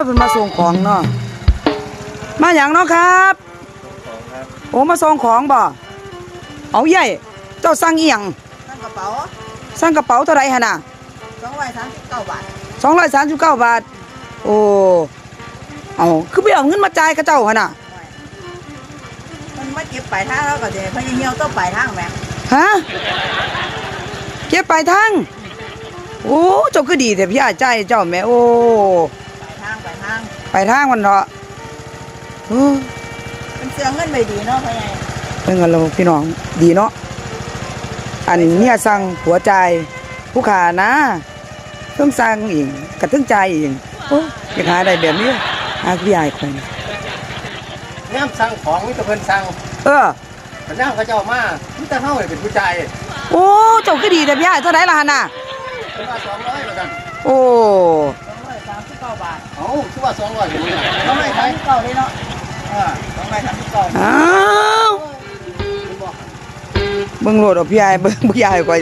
เป็นมาส่งของเนาะมาอย่างเนาะครับโอ้มาส่งของบ่เอาใหญ่เจ้าสั่งอีหยังสั่งกระเป๋าสั่งกระเป๋าเท่าไรฮะน่ะ239 บาท239 บาทโอ้เอาคือไปเอาเงินมาจ่ายกับเจ้าฮะน่ะมันมาเก็บปลายทางแล้วก็จะพยายามต้องปลายทางแม่ฮะเก็บปลายทางโอ้เจ้าคือดีแต่พี่อาใจเจ้าแม่โอ้ปลายทางปลายทางมันเนาะเป็นเสื้อเงินไม่ดีเนาะพ่อใหญ่เป็นเงินเราพี่น้องดีเนาะอันเมียสั่งผัวใจผู้ขานะต้องสั่งอีกกระตึ้งใจอีกโอ้ยหาได้แบบนี้หาพี่ใหญ่คนน้ำสั่งของมิตรเพิ่นสั่งแต่น้ำเขาเจ้ามามิตรเฮาเป็นผู้ใจโอ้เจ้าคือดีแต่พี่ใหญ่เท่าไหร่ล่ะฮะน่ะคือว่า200แล้วกันโอ้239 บาทเอ้าคือว่า200อยู่เนี่ย239เลยเนาะ239อ้าวเบิ่งโลดเอาพี่ใหญ่เบิ่งพี่ใหญ่ก่อย